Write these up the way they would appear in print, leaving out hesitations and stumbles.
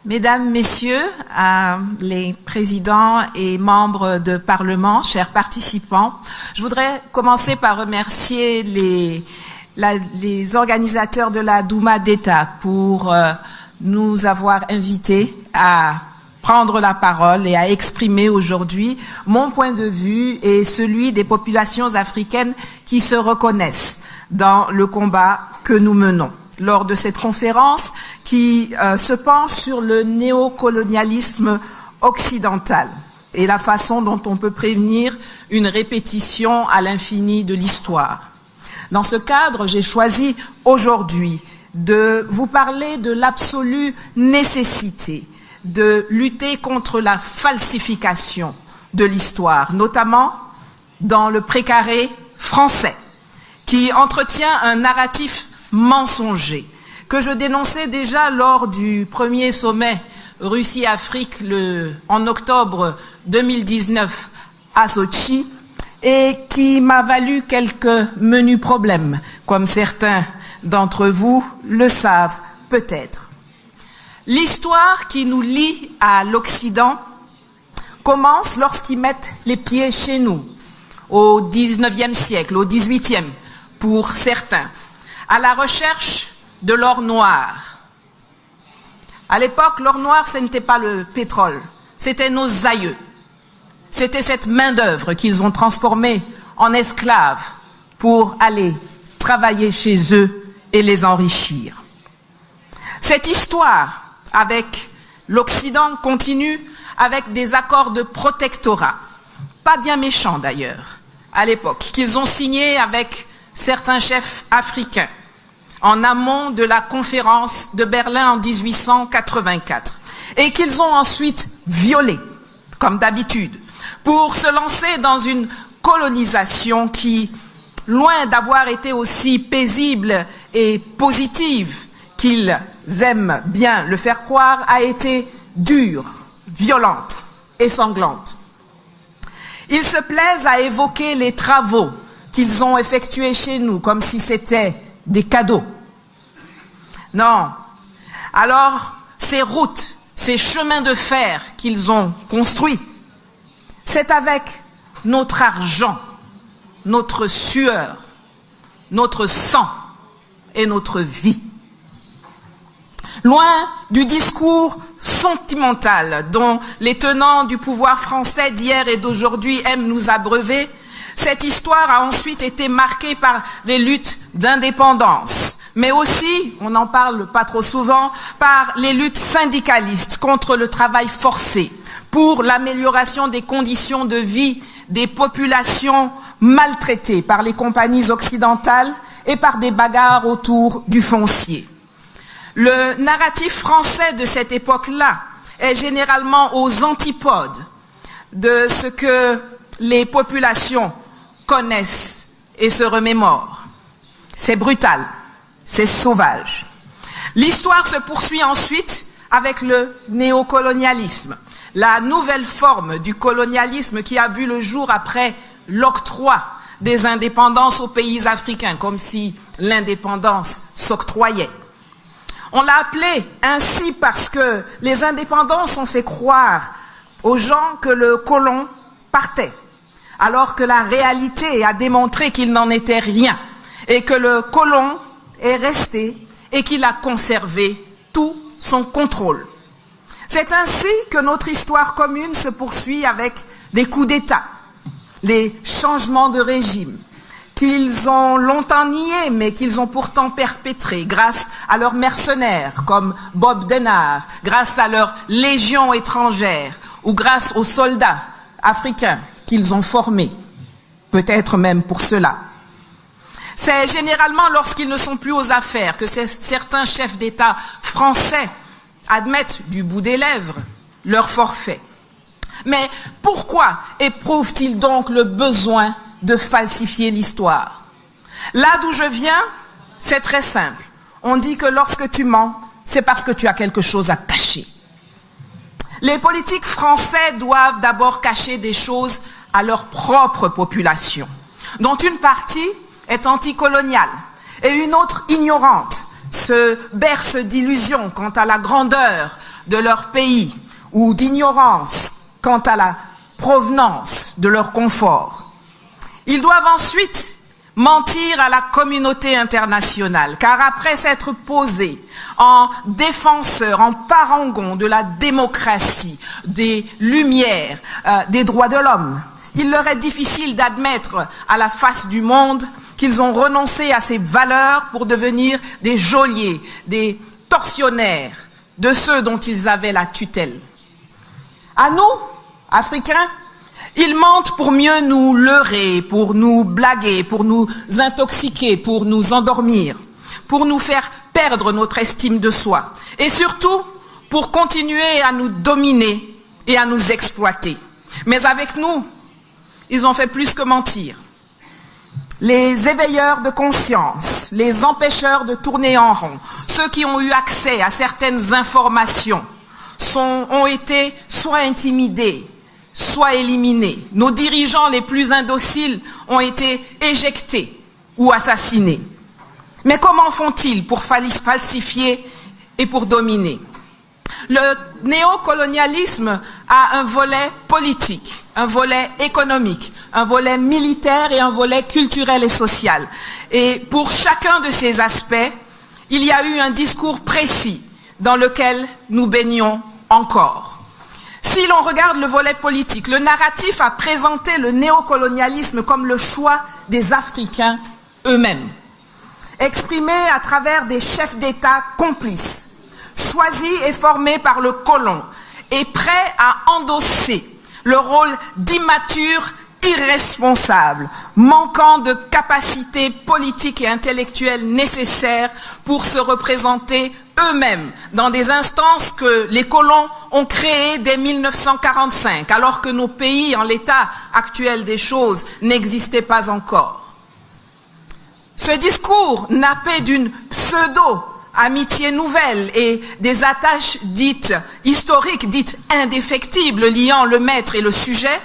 Mesdames, Messieurs, les présidents et membres de Parlement, chers participants, je voudrais commencer par remercier les organisateurs de la Douma d'État pour nous avoir invités à prendre la parole et à exprimer aujourd'hui mon point de vue et celui des populations africaines qui se reconnaissent dans le combat que nous menons. Lors de cette conférence qui se penche sur le néocolonialisme occidental et la façon dont on peut prévenir une répétition à l'infini de l'histoire. Dans ce cadre, j'ai choisi aujourd'hui de vous parler de l'absolue nécessité de lutter contre la falsification de l'histoire, notamment dans le précaré français, qui entretient un narratif mensonger, que je dénonçais déjà lors du premier sommet Russie-Afrique en octobre 2019 à Sochi, et qui m'a valu quelques menus problèmes, comme certains d'entre vous le savent peut-être. L'histoire qui nous lie à l'Occident commence lorsqu'ils mettent les pieds chez nous, au XIXe siècle, au XVIIIe, pour certains, à la recherche de l'or noir. À l'époque, l'or noir, ce n'était pas le pétrole, c'était nos aïeux. C'était cette main-d'œuvre qu'ils ont transformée en esclaves pour aller travailler chez eux et les enrichir. Cette histoire avec l'Occident continue avec des accords de protectorat, pas bien méchants d'ailleurs, à l'époque, qu'ils ont signés avec certains chefs africains en amont de la conférence de Berlin en 1884 et qu'ils ont ensuite violés, comme d'habitude, pour se lancer dans une colonisation qui, loin d'avoir été aussi paisible et positive qu'ils aiment bien le faire croire, a été dure, violente et sanglante. Ils se plaisent à évoquer les travaux qu'ils ont effectués chez nous comme si c'était des cadeaux. Non. Alors, ces routes, ces chemins de fer qu'ils ont construits, c'est avec notre argent, notre sueur, notre sang et notre vie. Loin du discours sentimental dont les tenants du pouvoir français d'hier et d'aujourd'hui aiment nous abreuver, cette histoire a ensuite été marquée par des luttes d'indépendance, mais aussi, on n'en parle pas trop souvent, par les luttes syndicalistes contre le travail forcé, pour l'amélioration des conditions de vie des populations maltraitées par les compagnies occidentales et par des bagarres autour du foncier. Le narratif français de cette époque-là est généralement aux antipodes de ce que les populations connaissent et se remémorent. C'est brutal, c'est sauvage. L'histoire se poursuit ensuite avec le néocolonialisme, la nouvelle forme du colonialisme qui a vu le jour après l'octroi des indépendances aux pays africains, comme si l'indépendance s'octroyait. On l'a appelé ainsi parce que les indépendances ont fait croire aux gens que le colon partait, alors que la réalité a démontré qu'il n'en était rien, et que le colon est resté et qu'il a conservé tout son contrôle. C'est ainsi que notre histoire commune se poursuit avec des coups d'État, les changements de régime, qu'ils ont longtemps niés, mais qu'ils ont pourtant perpétrés grâce à leurs mercenaires, comme Bob Denard, grâce à leurs légions étrangères, ou grâce aux soldats africains qu'ils ont formés, peut-être même pour cela. C'est généralement lorsqu'ils ne sont plus aux affaires que certains chefs d'État français admettent du bout des lèvres leur forfait. Mais pourquoi éprouvent-ils donc le besoin de falsifier l'histoire? Là d'où je viens, c'est très simple. On dit que lorsque tu mens, c'est parce que tu as quelque chose à cacher. Les politiques français doivent d'abord cacher des choses à leur propre population, dont une partie est anticoloniale et une autre ignorante se berce d'illusions quant à la grandeur de leur pays ou d'ignorance quant à la provenance de leur confort. Ils doivent ensuite mentir à la communauté internationale, car après s'être posés en défenseurs, en parangons de la démocratie, des lumières, des droits de l'homme, il leur est difficile d'admettre à la face du monde qu'ils ont renoncé à ces valeurs pour devenir des geôliers, des tortionnaires de ceux dont ils avaient la tutelle. À nous, Africains, ils mentent pour mieux nous leurrer, pour nous blaguer, pour nous intoxiquer, pour nous endormir, pour nous faire perdre notre estime de soi et surtout pour continuer à nous dominer et à nous exploiter. Mais avec nous, ils ont fait plus que mentir. Les éveilleurs de conscience, les empêcheurs de tourner en rond, ceux qui ont eu accès à certaines informations ont été soit intimidés, soit éliminés. Nos dirigeants les plus indociles ont été éjectés ou assassinés. Mais comment font-ils pour falsifier et pour dominer? Le néocolonialisme a un volet politique, un volet économique, un volet militaire et un volet culturel et social. Et pour chacun de ces aspects, il y a eu un discours précis dans lequel nous baignons encore. Si l'on regarde le volet politique, le narratif a présenté le néocolonialisme comme le choix des Africains eux-mêmes, exprimé à travers des chefs d'État complices, choisis et formés par le colon et prêts à endosser le rôle d'immature irresponsable, manquant de capacités politiques et intellectuelles nécessaires pour se représenter eux-mêmes dans des instances que les colons ont créées dès 1945, alors que nos pays, en l'état actuel des choses, n'existaient pas encore. Ce discours nappé d'une pseudo-amitié nouvelle et des attaches dites historiques, dites indéfectibles, liant le maître et le sujet,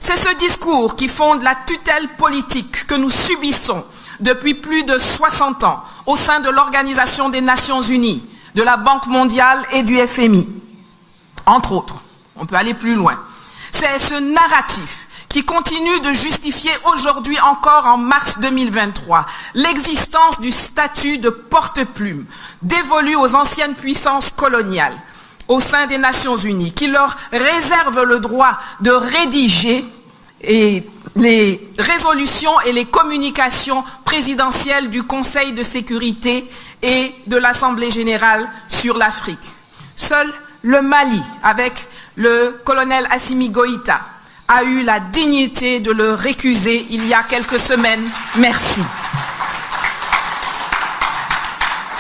c'est ce discours qui fonde la tutelle politique que nous subissons depuis plus de 60 ans au sein de l'Organisation des Nations Unies, de la Banque mondiale et du FMI, entre autres. On peut aller plus loin. C'est ce narratif qui continue de justifier aujourd'hui encore en mars 2023 l'existence du statut de porte-plume dévolu aux anciennes puissances coloniales au sein des Nations Unies, qui leur réserve le droit de rédiger les résolutions et les communications présidentielles du Conseil de sécurité et de l'Assemblée générale sur l'Afrique. Seul le Mali, avec le colonel Assimi Goïta, a eu la dignité de le récuser il y a quelques semaines. Merci.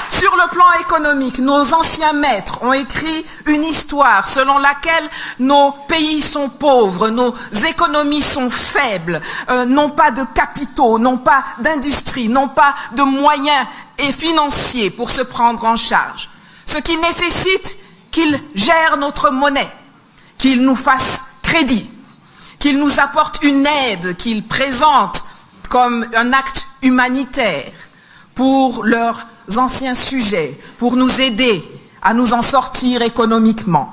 Sur le plan économique, nos anciens maîtres ont écrit une histoire selon laquelle nos pays sont pauvres, nos économies sont faibles, n'ont pas de capitaux, n'ont pas d'industrie, n'ont pas de moyens et financiers pour se prendre en charge. Ce qui nécessite qu'ils gèrent notre monnaie, qu'ils nous fassent crédit, qu'ils nous apportent une aide qu'ils présentent comme un acte humanitaire pour leurs anciens sujets, pour nous aider à nous en sortir économiquement.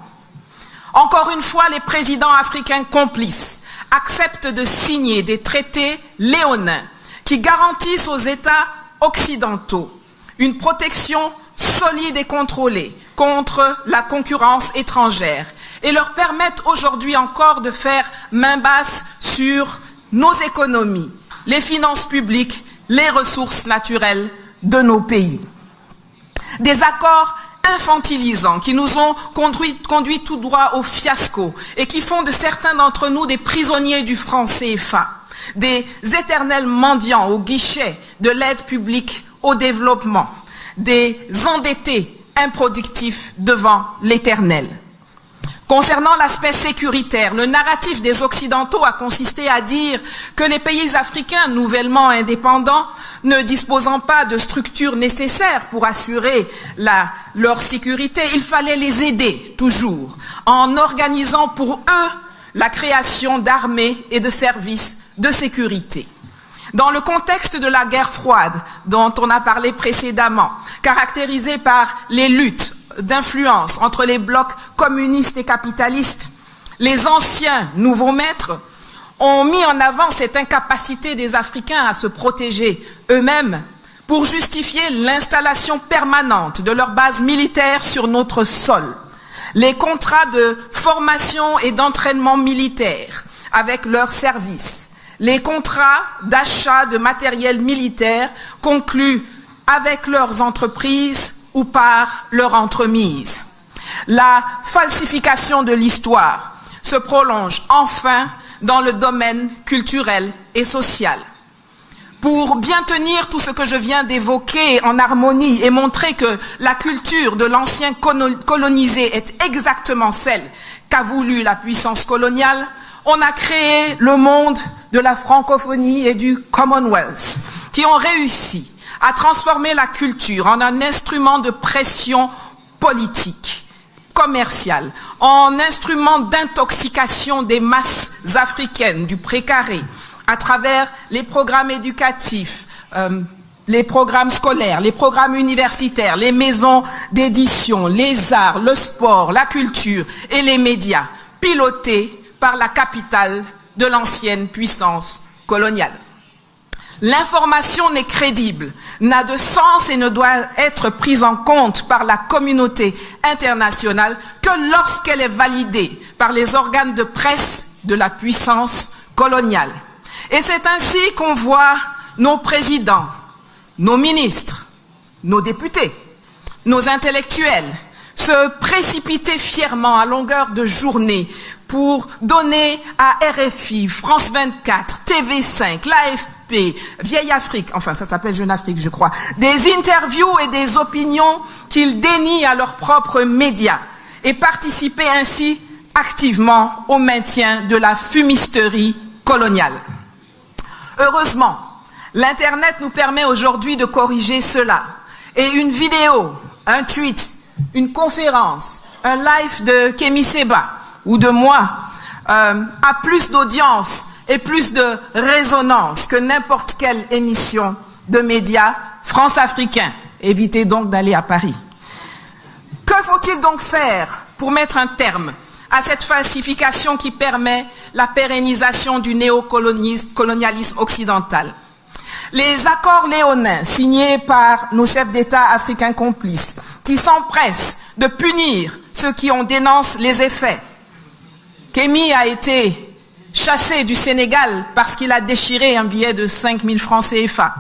Encore une fois, les présidents africains complices acceptent de signer des traités léonins qui garantissent aux États occidentaux une protection solide et contrôlée contre la concurrence étrangère et leur permettent aujourd'hui encore de faire main basse sur nos économies, les finances publiques, les ressources naturelles de nos pays. Des accords infantilisants qui nous ont conduit tout droit au fiasco et qui font de certains d'entre nous des prisonniers du franc CFA, des éternels mendiants au guichet de l'aide publique au développement, des endettés improductifs devant l'éternel. Concernant l'aspect sécuritaire, le narratif des Occidentaux a consisté à dire que les pays africains nouvellement indépendants, ne disposant pas de structures nécessaires pour assurer leur sécurité, il fallait les aider toujours, en organisant pour eux la création d'armées et de services de sécurité. Dans le contexte de la guerre froide, dont on a parlé précédemment, caractérisée par les luttes d'influence entre les blocs communistes et capitalistes, les anciens nouveaux maîtres ont mis en avant cette incapacité des Africains à se protéger eux-mêmes pour justifier l'installation permanente de leurs bases militaires sur notre sol. Les contrats de formation et d'entraînement militaire avec leurs services, les contrats d'achat de matériel militaire conclus avec leurs entreprises ou par leur entremise. La falsification de l'histoire se prolonge enfin dans le domaine culturel et social. Pour bien tenir tout ce que je viens d'évoquer en harmonie et montrer que la culture de l'ancien colonisé est exactement celle qu'a voulu la puissance coloniale, on a créé le monde de la francophonie et du Commonwealth, qui ont réussi à transformer la culture en un instrument de pression politique, commerciale, en instrument d'intoxication des masses africaines du précaré, à travers les programmes éducatifs, les programmes scolaires, les programmes universitaires, les maisons d'édition, les arts, le sport, la culture et les médias, pilotés par la capitale de l'ancienne puissance coloniale. L'information n'est crédible, n'a de sens et ne doit être prise en compte par la communauté internationale que lorsqu'elle est validée par les organes de presse de la puissance coloniale. Et c'est ainsi qu'on voit nos présidents, nos ministres, nos députés, nos intellectuels se précipiter fièrement à longueur de journée pour donner à RFI, France 24, TV5, l'AFP, Vieille Afrique, enfin ça s'appelle Jeune Afrique je crois, des interviews et des opinions qu'ils dénient à leurs propres médias et participer ainsi activement au maintien de la fumisterie coloniale. Heureusement, l'Internet nous permet aujourd'hui de corriger cela. Et une vidéo, un tweet, une conférence, un live de Kémy Séba ou de moi a plus d'audience et plus de résonance que n'importe quelle émission de médias france-africains. Évitez donc d'aller à Paris. Que faut-il donc faire pour mettre un terme à cette falsification qui permet la pérennisation du néocolonialisme occidental? Les accords léonins signés par nos chefs d'État africains complices qui s'empressent de punir ceux qui en dénoncent les effets. Kémy a été chassé du Sénégal parce qu'il a déchiré un billet de 5 000 francs CFA.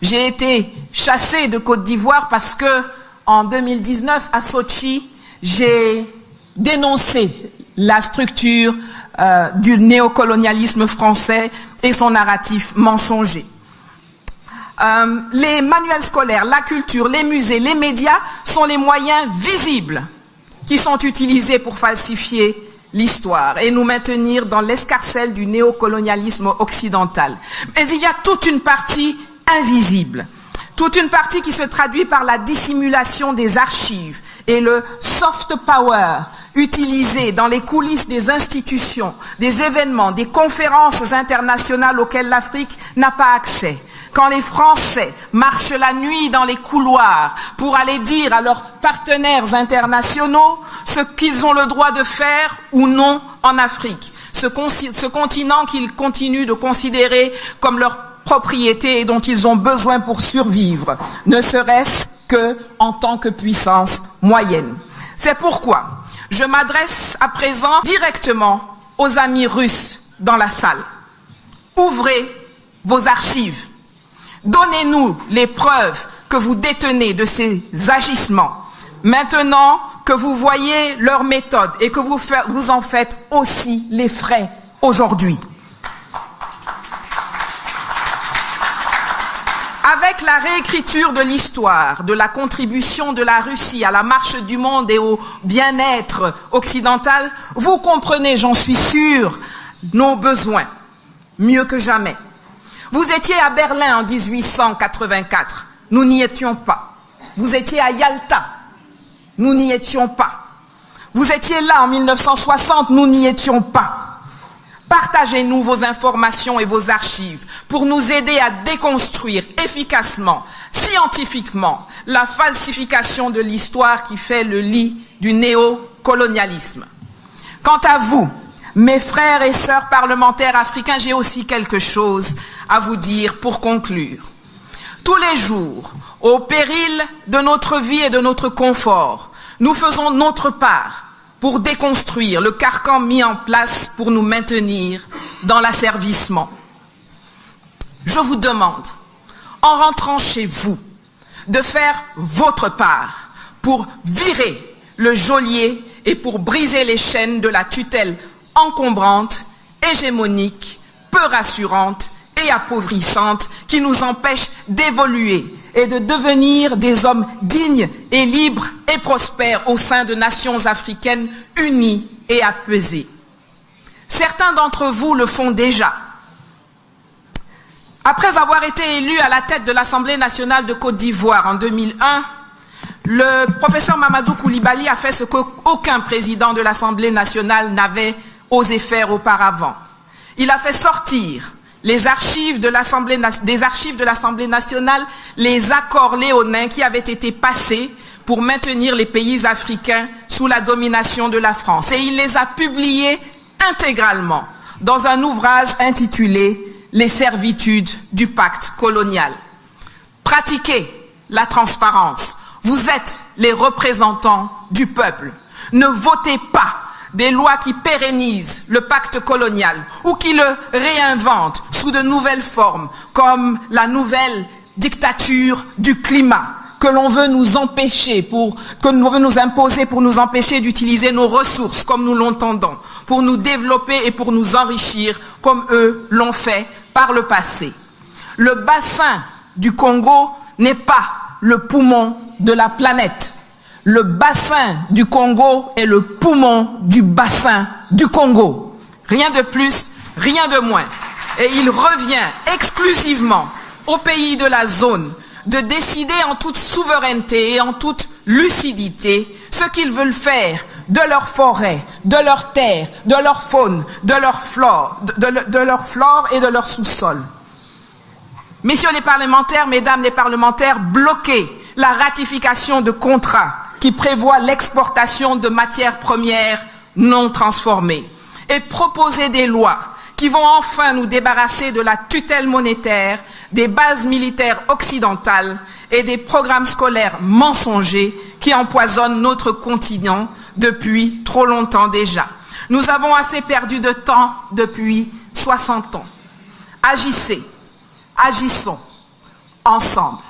J'ai été chassé de Côte d'Ivoire parce que en 2019 à Sochi, j'ai dénoncé la structure du néocolonialisme français et son narratif mensonger. Les manuels scolaires, la culture, les musées, les médias sont les moyens visibles qui sont utilisés pour falsifier l'histoire et nous maintenir dans l'escarcelle du néocolonialisme occidental. Mais il y a toute une partie invisible, toute une partie qui se traduit par la dissimulation des archives et le soft power utilisé dans les coulisses des institutions, des événements, des conférences internationales auxquelles l'Afrique n'a pas accès. Quand les Français marchent la nuit dans les couloirs pour aller dire à leurs partenaires internationaux ce qu'ils ont le droit de faire ou non en Afrique, ce continent qu'ils continuent de considérer comme leur propriété et dont ils ont besoin pour survivre, ne serait-ce que en tant que puissance moyenne. C'est pourquoi je m'adresse à présent directement aux amis russes dans la salle. Ouvrez vos archives. Donnez-nous les preuves que vous détenez de ces agissements. Maintenant que vous voyez leurs méthodes et que vous en faites aussi les frais aujourd'hui. Avec la réécriture de l'histoire, de la contribution de la Russie à la marche du monde et au bien-être occidental, vous comprenez, j'en suis sûr, nos besoins, mieux que jamais. Vous étiez à Berlin en 1884, nous n'y étions pas. Vous étiez à Yalta, nous n'y étions pas. Vous étiez là en 1960, nous n'y étions pas. Partagez-nous vos informations et vos archives pour nous aider à déconstruire efficacement, scientifiquement, la falsification de l'histoire qui fait le lit du néocolonialisme. Quant à vous, mes frères et sœurs parlementaires africains, j'ai aussi quelque chose à vous dire pour conclure. Tous les jours, au péril de notre vie et de notre confort, nous faisons notre part pour déconstruire le carcan mis en place pour nous maintenir dans l'asservissement. Je vous demande, en rentrant chez vous, de faire votre part pour virer le geôlier et pour briser les chaînes de la tutelle encombrante, hégémonique, peu rassurante et appauvrissante qui nous empêche d'évoluer et de devenir des hommes dignes et libres et prospères au sein de nations africaines unies et apaisées. Certains d'entre vous le font déjà. Après avoir été élu à la tête de l'Assemblée nationale de Côte d'Ivoire en 2001, le professeur Mamadou Koulibaly a fait ce qu'aucun président de l'Assemblée nationale n'avait osé faire auparavant. Il a fait sortir des archives de l'Assemblée nationale les accords léonins qui avaient été passés pour maintenir les pays africains sous la domination de la France. Et il les a publiés intégralement dans un ouvrage intitulé « Les servitudes du pacte colonial ». Pratiquez la transparence. Vous êtes les représentants du peuple. Ne votez pas des lois qui pérennisent le pacte colonial ou qui le réinventent sous de nouvelles formes, comme la nouvelle dictature du climat que l'on veut nous empêcher, que l'on veut nous imposer pour nous empêcher d'utiliser nos ressources comme nous l'entendons, pour nous développer et pour nous enrichir comme eux l'ont fait par le passé. Le bassin du Congo n'est pas le poumon de la planète. Le bassin du Congo est le poumon du bassin du Congo. Rien de plus, rien de moins. Et il revient exclusivement aux pays de la zone de décider en toute souveraineté et en toute lucidité ce qu'ils veulent faire de leurs forêts, de leurs terres, de leur faune, de leur flore et de leur sous-sol. Messieurs les parlementaires, mesdames les parlementaires, bloquez la ratification de contrats qui prévoient l'exportation de matières premières non transformées et proposer des lois qui vont enfin nous débarrasser de la tutelle monétaire, des bases militaires occidentales et des programmes scolaires mensongers qui empoisonnent notre continent depuis trop longtemps déjà. Nous avons assez perdu de temps depuis 60 ans. Agissez, agissons ensemble.